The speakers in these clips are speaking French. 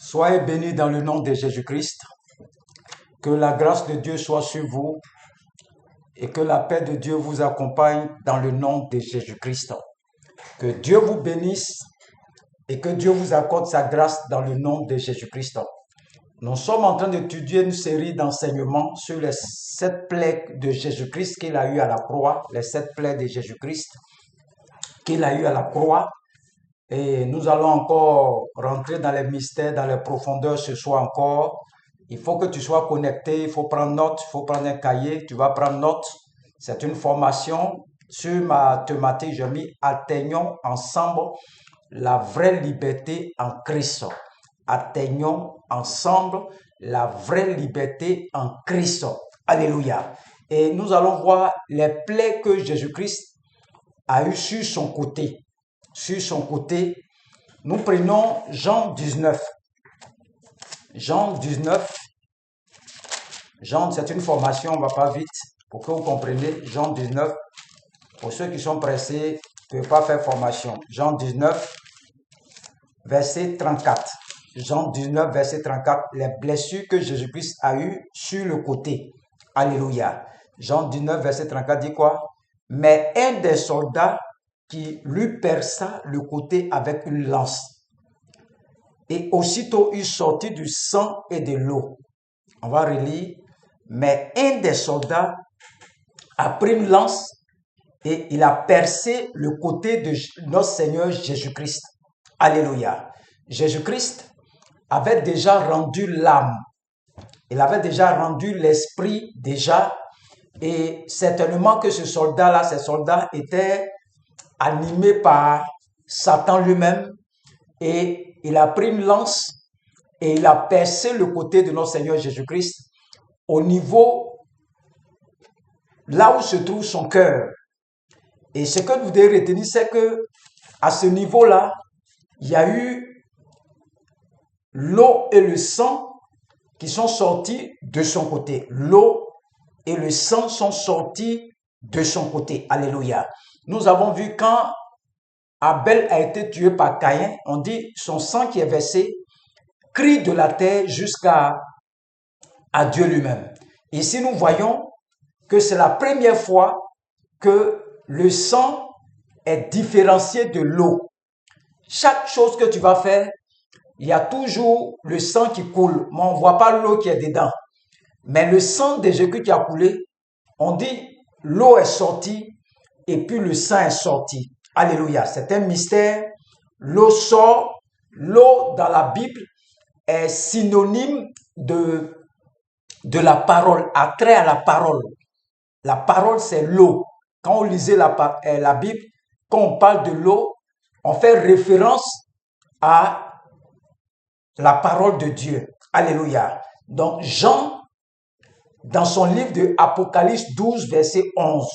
Soyez bénis dans le nom de Jésus-Christ. Que la grâce de Dieu soit sur vous et que la paix de Dieu vous accompagne dans le nom de Jésus-Christ. Que Dieu vous bénisse et que Dieu vous accorde sa grâce dans le nom de Jésus-Christ. Nous sommes en train d'étudier une série d'enseignements sur les 7 plaies de Jésus-Christ qu'il a eu à la croix, les 7 plaies de Jésus-Christ qu'il a eu à la croix. Et nous allons encore rentrer dans les mystères, dans les profondeurs ce soir encore. Il faut que tu sois connecté, il faut prendre note, il faut prendre un cahier, tu vas prendre note. C'est une formation sur ma thématique, j'ai mis « Atteignons ensemble la vraie liberté en Christ ». Atteignons ensemble la vraie liberté en Christ. Alléluia. Et nous allons voir les plaies que Jésus-Christ a eues sur son côté. Sur son côté, nous prenons Jean 19. Jean 19. Jean, c'est une formation, on ne va pas vite pour que vous compreniez. Jean 19. Pour ceux qui sont pressés, vous ne pouvez pas faire formation. Jean 19, verset 34. Jean 19, verset 34. Les blessures que Jésus-Christ a eues sur le côté. Alléluia. Jean 19, verset 34 dit quoi? Mais un des soldats qui lui perça le côté avec une lance. Et aussitôt il sortit du sang et de l'eau. On va relire. Mais un des soldats a pris une lance et il a percé le côté de notre Seigneur Jésus-Christ. Alléluia. Jésus-Christ avait déjà rendu l'âme. Il avait déjà rendu l'esprit déjà. Et certainement que ce soldat-là, ces soldats étaient animé par Satan lui-même, et il a pris une lance et il a percé le côté de notre Seigneur Jésus-Christ au niveau là où se trouve son cœur. Et ce que vous devez retenir, c'est que à ce niveau-là, il y a eu l'eau et le sang qui sont sortis de son côté. L'eau et le sang sont sortis de son côté. Alléluia. Nous avons vu quand Abel a été tué par Caïn, on dit son sang qui est versé crie de la terre jusqu'à Dieu lui-même. Ici, nous voyons que c'est la première fois que le sang est différencié de l'eau. Chaque chose que tu vas faire, il y a toujours le sang qui coule, mais on ne voit pas l'eau qui est dedans. Mais le sang de Jésus qui a coulé, on dit l'eau est sortie et puis le sang est sorti. Alléluia. C'est un mystère. L'eau sort. L'eau dans la Bible est synonyme de la parole, attrait à la parole. La parole, c'est l'eau. Quand on lisait la Bible, quand on parle de l'eau, on fait référence à la parole de Dieu. Alléluia. Donc, Jean, dans son livre de Apocalypse 12, verset 11,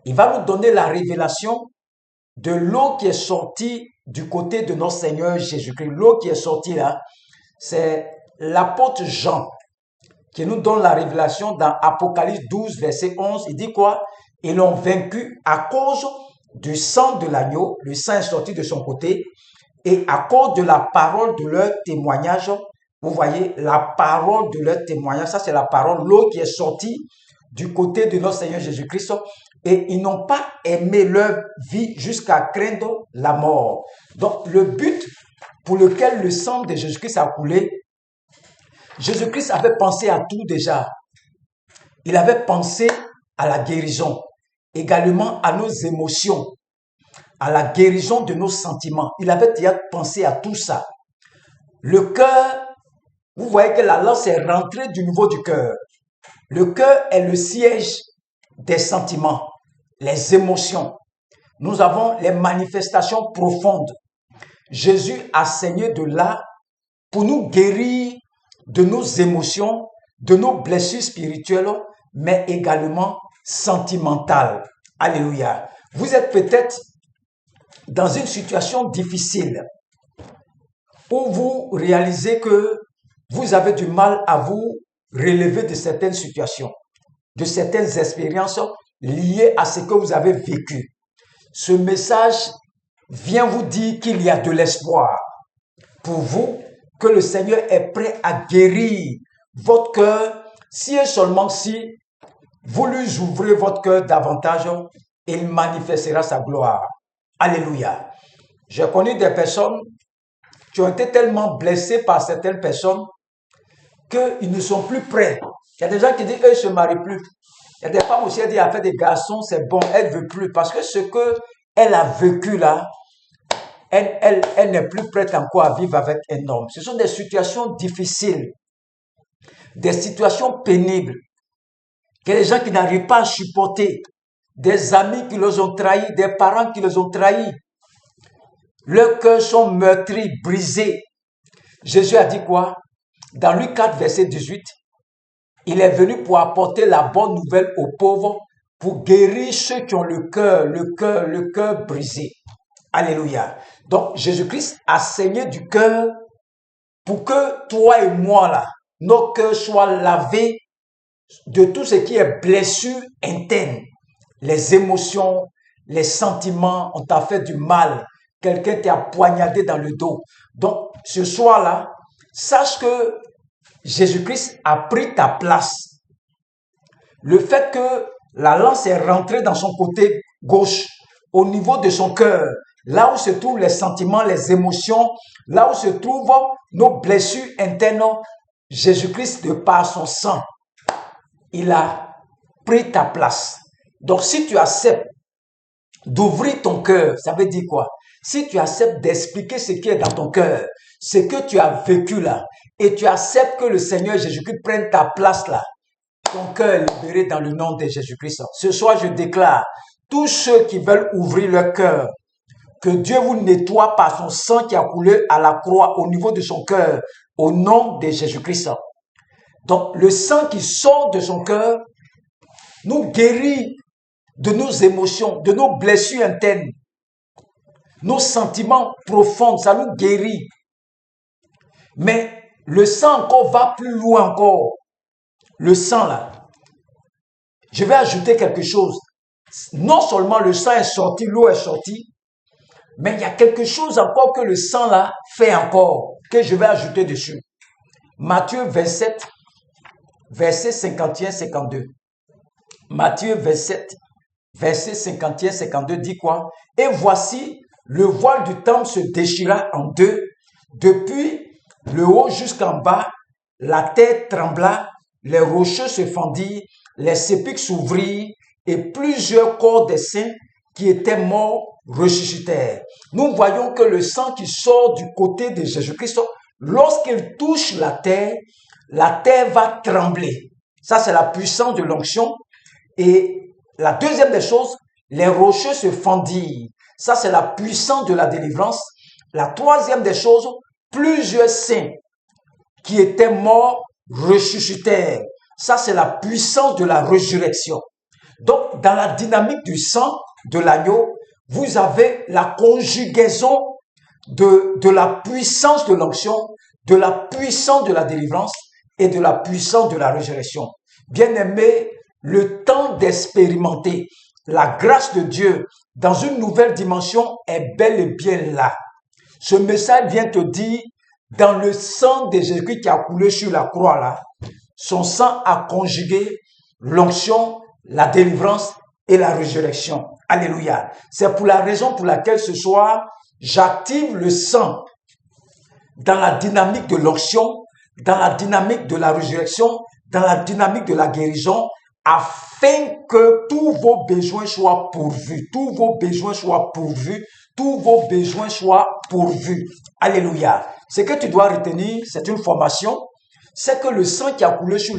il va nous donner la révélation de l'eau qui est sortie du côté de notre Seigneur Jésus-Christ. L'eau qui est sortie là, c'est l'apôtre Jean qui nous donne la révélation dans Apocalypse 12, verset 11. Il dit quoi? Ils l'ont vaincu à cause du sang de l'agneau. Le sang est sorti de son côté. Et à cause de la parole de leur témoignage. Vous voyez, la parole de leur témoignage, ça c'est la parole, l'eau qui est sortie du côté de notre Seigneur Jésus-Christ. Et ils n'ont pas aimé leur vie jusqu'à craindre la mort. Donc, le but pour lequel le sang de Jésus-Christ a coulé, Jésus-Christ avait pensé à tout déjà. Il avait pensé à la guérison, également à nos émotions, à la guérison de nos sentiments. Il avait déjà pensé à tout ça. Le cœur, vous voyez que la lance est rentrée du niveau du cœur. Le cœur est le siège des sentiments, les émotions. Nous avons les manifestations profondes. Jésus a saigné de là pour nous guérir de nos émotions, de nos blessures spirituelles, mais également sentimentales. Alléluia. Vous êtes peut-être dans une situation difficile où vous réalisez que vous avez du mal à vous relever de certaines situations, de certaines expériences liées à ce que vous avez vécu. Ce message vient vous dire qu'il y a de l'espoir pour vous que le Seigneur est prêt à guérir votre cœur si et seulement si vous lui ouvrez votre cœur davantage, il manifestera sa gloire. Alléluia. J'ai connu des personnes qui ont été tellement blessées par certaines personnes qu'ils ne sont plus prêts. Il y a des gens qui disent, eux, ils ne se marient plus. Il y a des femmes aussi, elles disent, elle fait des garçons, c'est bon, elle ne veut plus. Parce que ce qu'elle a vécu là, elle n'est plus prête encore à vivre avec un homme. Ce sont des situations difficiles, des situations pénibles, que les gens qui n'arrivent pas à supporter, des amis qui les ont trahis, des parents qui les ont trahis. Leurs cœurs sont meurtris, brisés. Jésus a dit quoi? Dans Luc 4, verset 18, il est venu pour apporter la bonne nouvelle aux pauvres, pour guérir ceux qui ont le cœur brisé. Alléluia. Donc, Jésus-Christ a saigné du cœur pour que toi et moi, là, nos cœurs soient lavés de tout ce qui est blessure interne. Les émotions, les sentiments, on t'a fait du mal. Quelqu'un t'a poignardé dans le dos. Donc, ce soir-là, sache que Jésus-Christ a pris ta place. Le fait que la lance est rentrée dans son côté gauche, au niveau de son cœur, là où se trouvent les sentiments, les émotions, là où se trouvent nos blessures internes, Jésus-Christ, de par son sang, il a pris ta place. Donc, si tu acceptes d'ouvrir ton cœur, ça veut dire quoi? Si tu acceptes d'expliquer ce qui est dans ton cœur, ce que tu as vécu là, et tu acceptes que le Seigneur Jésus-Christ prenne ta place là, ton cœur est libéré dans le nom de Jésus-Christ. Ce soir, je déclare, tous ceux qui veulent ouvrir leur cœur, que Dieu vous nettoie par son sang qui a coulé à la croix au niveau de son cœur, au nom de Jésus-Christ. Donc, le sang qui sort de son cœur nous guérit de nos émotions, de nos blessures internes, nos sentiments profonds, ça nous guérit. Mais le sang encore va plus loin encore. Le sang là. Je vais ajouter quelque chose. Non seulement le sang est sorti, l'eau est sortie, mais il y a quelque chose encore que le sang là fait encore, que je vais ajouter dessus. Matthieu 27, verset 51-52. Matthieu 27, verset 51-52 dit quoi? Et voici, le voile du temple se déchira en deux, depuis le haut jusqu'en bas, la terre trembla, les rochers se fendirent, les sépulcres s'ouvrirent, et plusieurs corps des saints qui étaient morts ressuscitèrent. Nous voyons que le sang qui sort du côté de Jésus-Christ, lorsqu'il touche la terre va trembler. Ça, c'est la puissance de l'onction. Et la deuxième des choses, les rochers se fendirent. Ça, c'est la puissance de la délivrance. La troisième des choses, plusieurs saints qui étaient morts ressuscitèrent. Ça, c'est la puissance de la résurrection. Donc, dans la dynamique du sang de l'agneau, vous avez la conjugaison de la puissance de l'onction, de la puissance de la délivrance et de la puissance de la résurrection. Bien-aimés, le temps d'expérimenter la grâce de Dieu dans une nouvelle dimension est bel et bien là. Ce message vient te dire, dans le sang de Jésus-Christ qui a coulé sur la croix là, son sang a conjugué l'onction, la délivrance et la résurrection. Alléluia. C'est pour la raison pour laquelle ce soir, j'active le sang dans la dynamique de l'onction, dans la dynamique de la résurrection, dans la dynamique de la guérison, afin que tous vos besoins soient pourvus, tous vos besoins soient pourvus, tous vos besoins soient pourvus. Alléluia. Ce que tu dois retenir, c'est une formation, c'est que le sang qui a coulé sur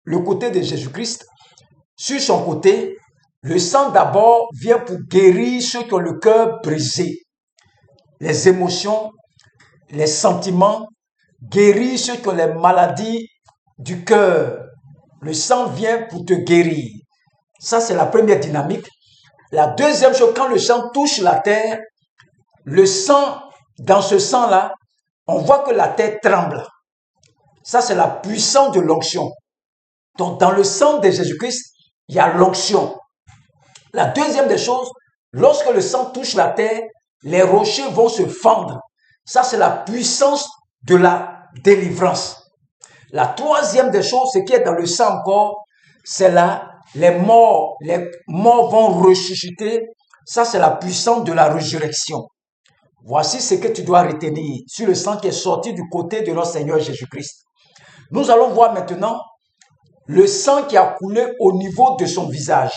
le côté de Jésus-Christ, sur son côté, le sang d'abord vient pour guérir ceux qui ont le cœur brisé, les émotions, les sentiments, guérir ceux qui ont les maladies du cœur. Le sang vient pour te guérir. Ça, c'est la première dynamique. La deuxième chose, quand le sang touche la terre, le sang, dans ce sang-là, on voit que la terre tremble. Ça, c'est la puissance de l'onction. Donc, dans le sang de Jésus-Christ, il y a l'onction. La deuxième des choses, lorsque le sang touche la terre, les rochers vont se fendre. Ça, c'est la puissance de la délivrance. La troisième des choses, ce qui est dans le sang encore, c'est là, les morts vont ressusciter. Ça, c'est la puissance de la résurrection. Voici ce que tu dois retenir sur le sang qui est sorti du côté de notre Seigneur Jésus-Christ. Nous allons voir maintenant le sang qui a coulé au niveau de son visage.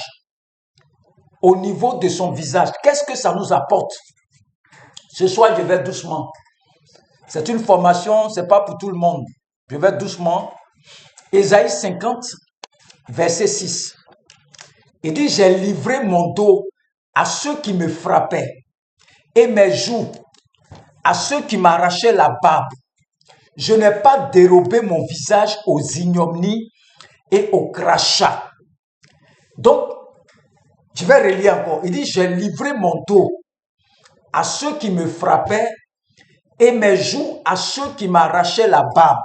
Au niveau de son visage. Qu'est-ce que ça nous apporte? Ce soir, je vais doucement. C'est une formation, ce n'est pas pour tout le monde. Je vais doucement. Ésaïe 50, verset 6. Il dit, j'ai livré mon dos à ceux qui me frappaient et mes joues à ceux qui m'arrachaient la barbe. Je n'ai pas dérobé mon visage aux ignominies et aux crachats. Donc, je vais relire encore. Il dit, j'ai livré mon dos à ceux qui me frappaient et mes joues à ceux qui m'arrachaient la barbe.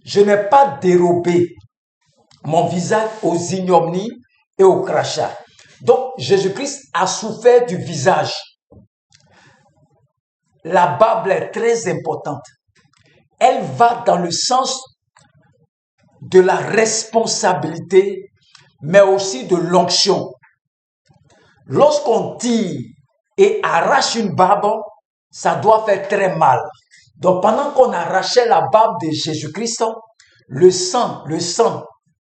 Je n'ai pas dérobé mon visage aux ignominies et aux crachats. Donc, Jésus-Christ a souffert du visage. La barbe est très importante. Elle va dans le sens de la responsabilité, mais aussi de l'onction. Lorsqu'on tire et arrache une barbe, ça doit faire très mal. Donc, pendant qu'on arrachait la barbe de Jésus-Christ, le sang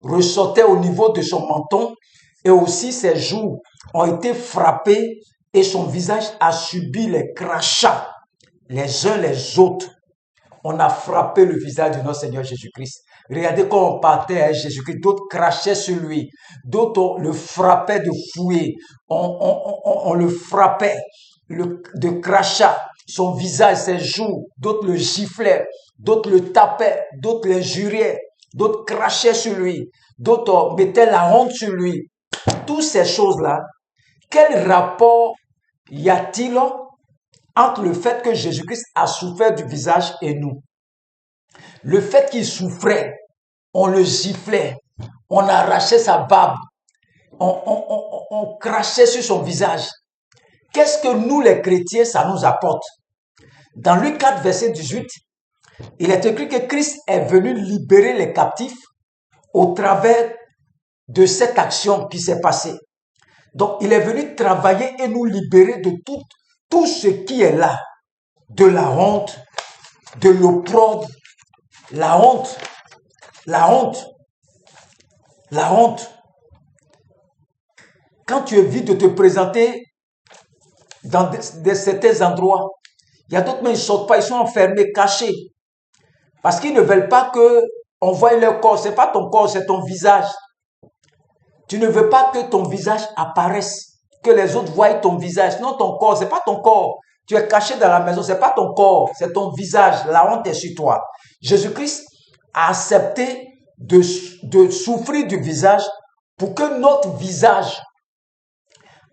ressortait au niveau de son menton et aussi ses joues ont été frappées et son visage a subi les crachats les uns les autres. On a frappé le visage de notre Seigneur Jésus-Christ. Regardez quand on partait à Jésus-Christ, d'autres crachaient sur lui, d'autres le frappaient de fouet, on le frappait de crachats, son visage, ses joues, d'autres le giflaient, d'autres le tapaient, d'autres l'injuriaient, d'autres crachaient sur lui, d'autres mettaient la honte sur lui. Toutes ces choses-là, quel rapport y a-t-il entre le fait que Jésus-Christ a souffert du visage et nous? Le fait qu'il souffrait, on le giflait, on arrachait sa barbe, on crachait sur son visage. Qu'est-ce que nous les chrétiens, ça nous apporte? Dans Luc 4, verset 18, il est écrit que Christ est venu libérer les captifs au travers de cette action qui s'est passée. Donc, il est venu travailler et nous libérer de tout ce qui est là, de la honte, de l'opprobre, la honte. Quand tu évites de te présenter dans certains endroits, il y a d'autres, mais ils ne sortent pas, ils sont enfermés, cachés. Parce qu'ils ne veulent pas qu'on voie leur corps. Ce n'est pas ton corps, c'est ton visage. Tu ne veux pas que ton visage apparaisse, que les autres voient ton visage. Non, ton corps, ce n'est pas ton corps. Tu es caché dans la maison, ce n'est pas ton corps, c'est ton visage. La honte est sur toi. Jésus-Christ a accepté de souffrir du visage pour que notre visage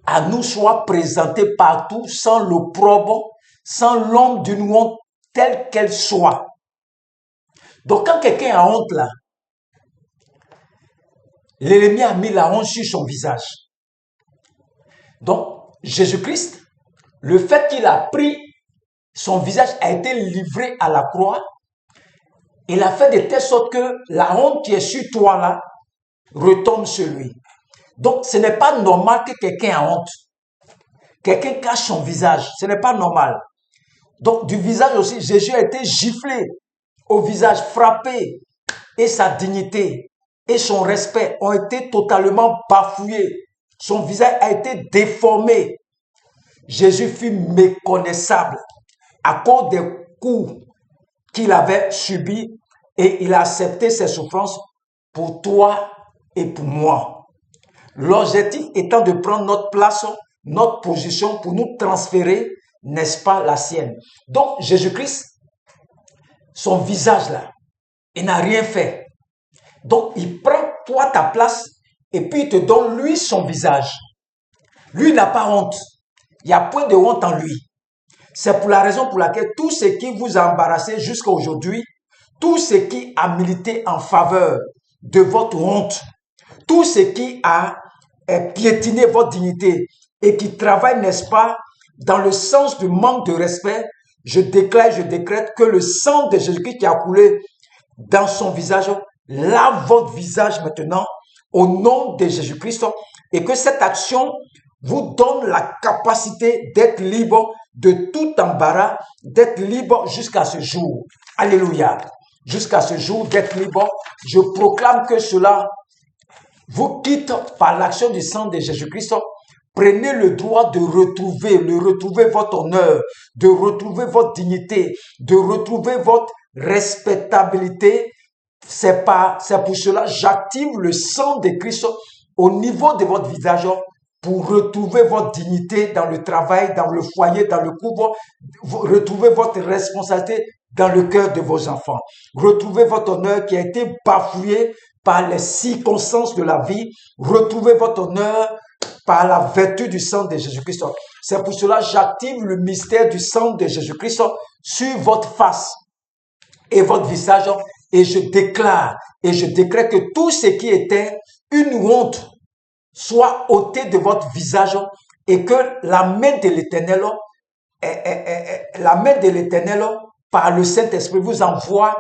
à nous soit présenté partout sans l'opprobre, sans l'ombre d'une honte telle qu'elle soit. Donc quand quelqu'un a honte là, l'ennemi a mis la honte sur son visage. Donc Jésus-Christ, le fait qu'il a pris, son visage a été livré à la croix, il a fait de telle sorte que la honte qui est sur toi là retombe sur lui. Donc ce n'est pas normal que quelqu'un a honte. Quelqu'un cache son visage, ce n'est pas normal. Donc du visage aussi, Jésus a été giflé au visage, frappé, et sa dignité et son respect ont été totalement bafoués. Son visage a été déformé. Jésus fut méconnaissable à cause des coups qu'il avait subis et il a accepté ses souffrances pour toi et pour moi. L'objectif étant de prendre notre place, notre position pour nous transférer, n'est-ce pas, la sienne. Donc Jésus-Christ, son visage là, il n'a rien fait. Donc il prend toi ta place et puis il te donne lui son visage. Lui n'a pas honte. Il n'y a point de honte en lui. C'est pour la raison pour laquelle tout ce qui vous a embarrassé jusqu'à aujourd'hui, tout ce qui a milité en faveur de votre honte, tout ce qui a piétiné votre dignité et qui travaille, n'est-ce pas, dans le sens du manque de respect, je déclare, je décrète que le sang de Jésus-Christ qui a coulé dans son visage lave votre visage maintenant au nom de Jésus-Christ et que cette action vous donne la capacité d'être libre de tout embarras, d'être libre jusqu'à ce jour. Alléluia. Jusqu'à ce jour d'être libre, je proclame que cela vous quitte par l'action du sang de Jésus-Christ. Prenez le droit de retrouver votre honneur, de retrouver votre dignité, de retrouver votre respectabilité. C'est pour cela j'active le sang de Christ au niveau de votre visage pour retrouver votre dignité dans le travail, dans le foyer, dans le couple, retrouver votre responsabilité dans le cœur de vos enfants. Retrouvez votre honneur qui a été bafoué par les circonstances de la vie. Retrouvez votre honneur par la vertu du sang de Jésus-Christ. C'est pour cela que j'active le mystère du sang de Jésus-Christ sur votre face et votre visage et je déclare et je décrète que tout ce qui était une honte soit ôté de votre visage et que la main de l'Éternel, par le Saint-Esprit vous envoie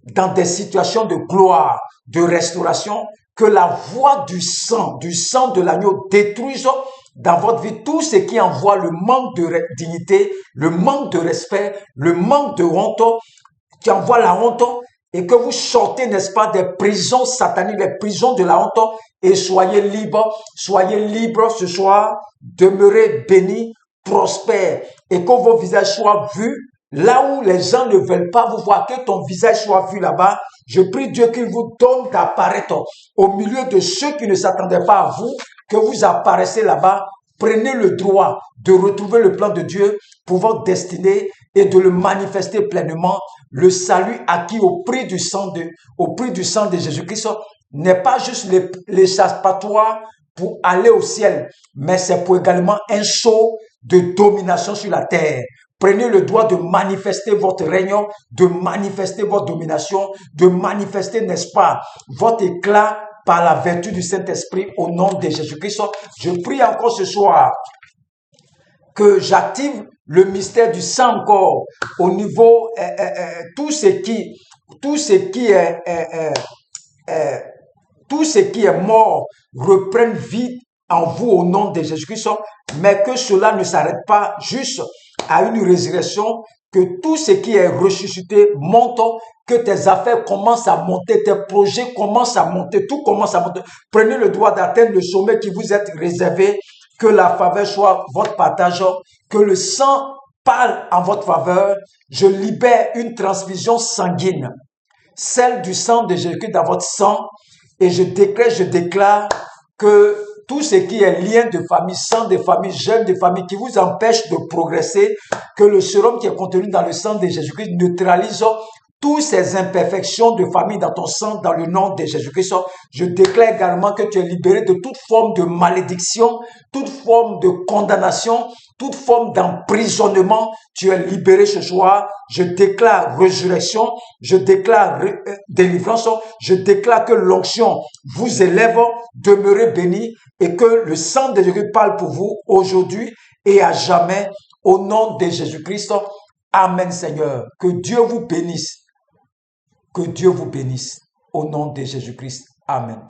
dans des situations de gloire, de restauration, que la voix du sang de l'agneau détruise dans votre vie tout ce qui envoie le manque de dignité, le manque de respect, le manque de honte, qui envoie la honte et que vous sortez, n'est-ce pas, des prisons sataniques, des prisons de la honte et soyez libres ce soir, demeurez bénis, prospères et que vos visages soient vus là où les gens ne veulent pas vous voir, que ton visage soit vu là-bas. Je prie Dieu qu'il vous donne d'apparaître au milieu de ceux qui ne s'attendaient pas à vous, que vous apparaissez là-bas. Prenez le droit de retrouver le plan de Dieu pour votre destinée et de le manifester pleinement. Le salut acquis au prix du sang de Jésus-Christ n'est pas juste l'échappatoire pour aller au ciel, mais c'est pour également un saut de domination sur la terre. Prenez le droit de manifester votre règne, de manifester votre domination, de manifester, n'est-ce pas, votre éclat par la vertu du Saint-Esprit au nom de Jésus-Christ. Je prie encore ce soir que j'active le mystère du sang encore au niveau tout ce qui est mort reprenne vie en vous au nom de Jésus-Christ, mais que cela ne s'arrête pas juste à une résurrection, que tout ce qui est ressuscité monte, que tes affaires commencent à monter, tes projets commencent à monter, tout commence à monter. Prenez le droit d'atteindre le sommet qui vous est réservé, que la faveur soit votre partage, que le sang parle en votre faveur. Je libère une transfusion sanguine, celle du sang de Jésus dans votre sang, et je déclare que tout ce qui est lien de famille, sang de famille, gène de famille qui vous empêche de progresser, que le sérum qui est contenu dans le sang de Jésus-Christ neutralise toutes ces imperfections de famille dans ton sang, dans le nom de Jésus-Christ. Je déclare également que tu es libéré de toute forme de malédiction, toute forme de condamnation, toute forme d'emprisonnement. Tu es libéré ce soir. Je déclare résurrection, je déclare délivrance, je déclare que l'onction vous élève, demeurez bénis et que le sang de Jésus parle pour vous aujourd'hui et à jamais au nom de Jésus-Christ. Amen, Seigneur. Que Dieu vous bénisse. Que Dieu vous bénisse au nom de Jésus-Christ. Amen.